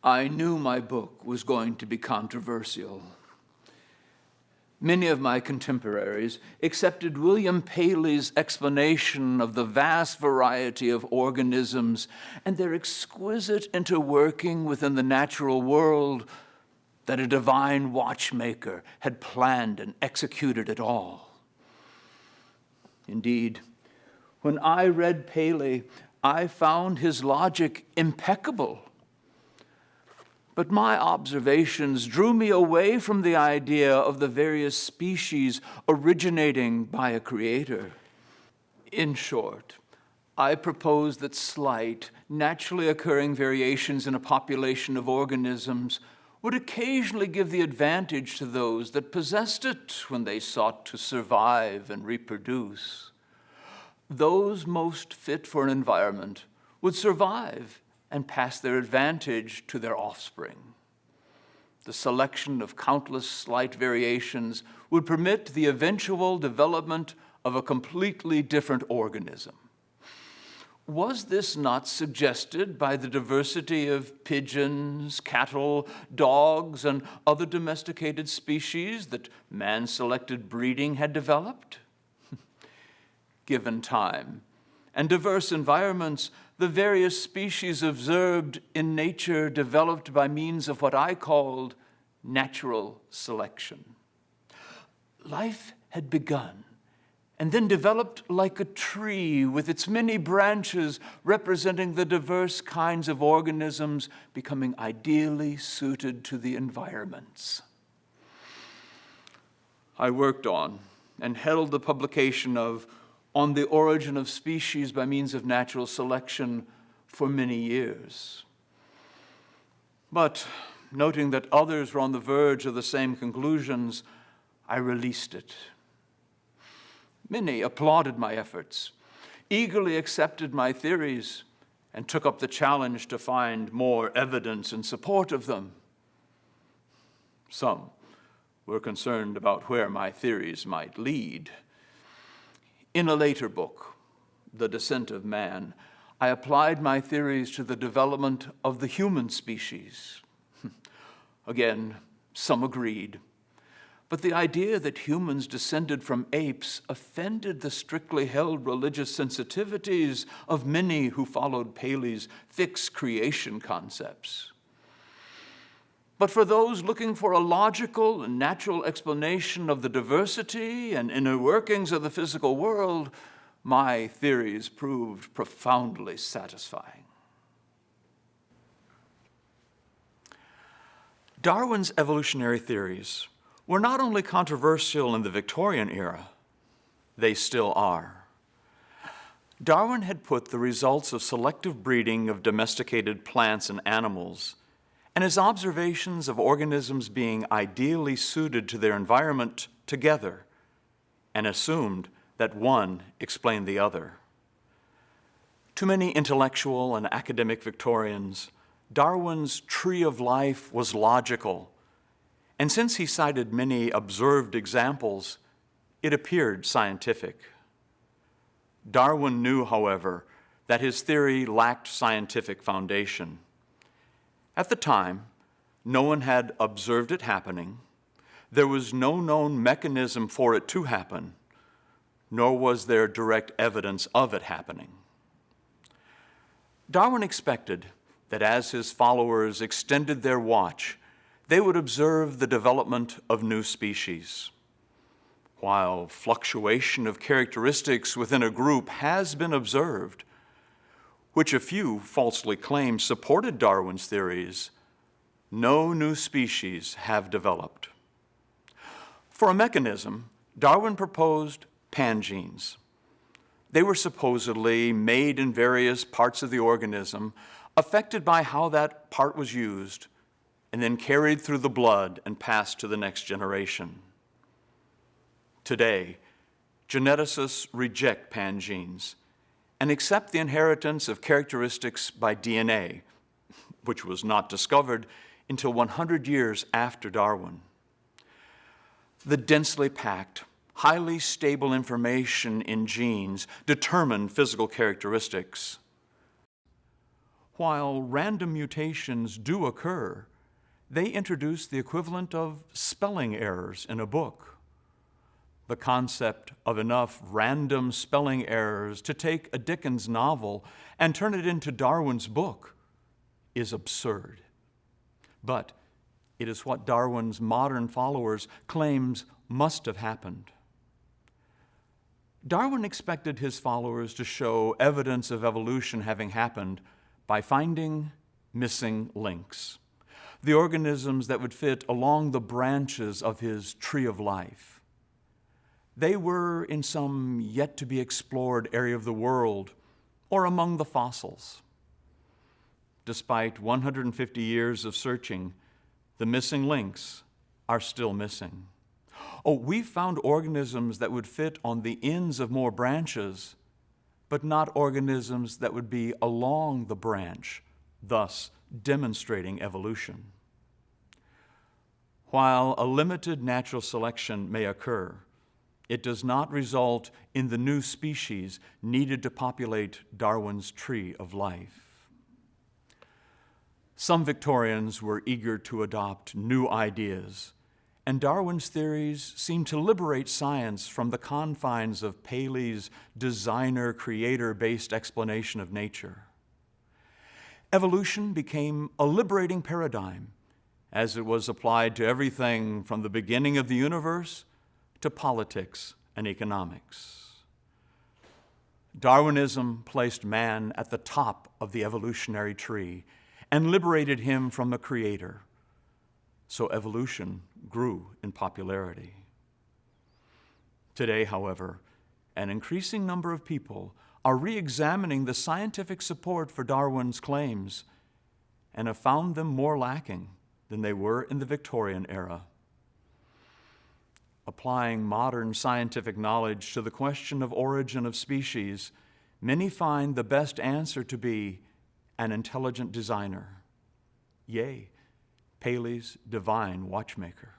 I knew my book was going to be controversial. Many of my contemporaries accepted William Paley's explanation of the vast variety of organisms and their exquisite interworking within the natural world, that a divine watchmaker had planned and executed it all. Indeed, when I read Paley, I found his logic impeccable. But my observations drew me away from the idea of the various species originating by a creator. In short, I propose that slight, naturally occurring variations in a population of organisms would occasionally give the advantage to those that possessed it when they sought to survive and reproduce. Those most fit for an environment would survive and pass their advantage to their offspring. The selection of countless slight variations would permit the eventual development of a completely different organism. Was this not suggested by the diversity of pigeons, cattle, dogs, and other domesticated species that man-selected breeding had developed? Given time and diverse environments, the various species observed in nature developed by means of what I called natural selection. Life had begun and then developed like a tree with its many branches representing the diverse kinds of organisms becoming ideally suited to the environments. I worked on and held the publication of On the Origin of Species by Means of Natural Selection for many years. But noting that others were on the verge of the same conclusions, I released it. Many applauded my efforts, eagerly accepted my theories, and took up the challenge to find more evidence in support of them. Some were concerned about where my theories might lead. In a later book, The Descent of Man, I applied my theories to the development of the human species. Again, some agreed. But the idea that humans descended from apes offended the strictly held religious sensitivities of many who followed Paley's fixed creation concepts. But for those looking for a logical and natural explanation of the diversity and inner workings of the physical world, my theories proved profoundly satisfying. Darwin's evolutionary theories were not only controversial in the Victorian era, they still are. Darwin had put the results of selective breeding of domesticated plants and animals and his observations of organisms being ideally suited to their environment together, and assumed that one explained the other. To many intellectual and academic Victorians, Darwin's tree of life was logical, and since he cited many observed examples, it appeared scientific. Darwin knew, however, that his theory lacked scientific foundation. At the time, no one had observed it happening. There was no known mechanism for it to happen, nor was there direct evidence of it happening. Darwin expected that as his followers extended their watch, they would observe the development of new species. While fluctuation of characteristics within a group has been observed, which a few falsely claimed supported Darwin's theories, no new species have developed. For a mechanism, Darwin proposed pangenes. They were supposedly made in various parts of the organism, affected by how that part was used, and then carried through the blood and passed to the next generation. Today, geneticists reject pangenes and accept the inheritance of characteristics by DNA, which was not discovered until 100 years after Darwin. The densely packed, highly stable information in genes determine physical characteristics. while random mutations do occur, they introduce the equivalent of spelling errors in a book. The concept of enough random spelling errors to take a Dickens novel and turn it into Darwin's book is absurd. But it is what Darwin's modern followers claims must have happened. Darwin expected his followers to show evidence of evolution having happened by finding missing links, the organisms that would fit along the branches of his tree of life. They were in some yet-to-be-explored area of the world or among the fossils. Despite 150 years of searching, the missing links are still missing. Oh, we've found organisms that would fit on the ends of more branches, but not organisms that would be along the branch, thus demonstrating evolution. While a limited natural selection may occur, it does not result in the new species needed to populate Darwin's tree of life. Some Victorians were eager to adopt new ideas, and Darwin's theories seemed to liberate science from the confines of Paley's designer-creator-based explanation of nature. Evolution became a liberating paradigm as it was applied to everything from the beginning of the universe to politics and economics. Darwinism placed man at the top of the evolutionary tree and liberated him from the creator. So evolution grew in popularity. Today, however, an increasing number of people are re-examining the scientific support for Darwin's claims and have found them more lacking than they were in the Victorian era. Applying modern scientific knowledge to the question of origin of species, many find the best answer to be an intelligent designer. Yea, Paley's divine watchmaker.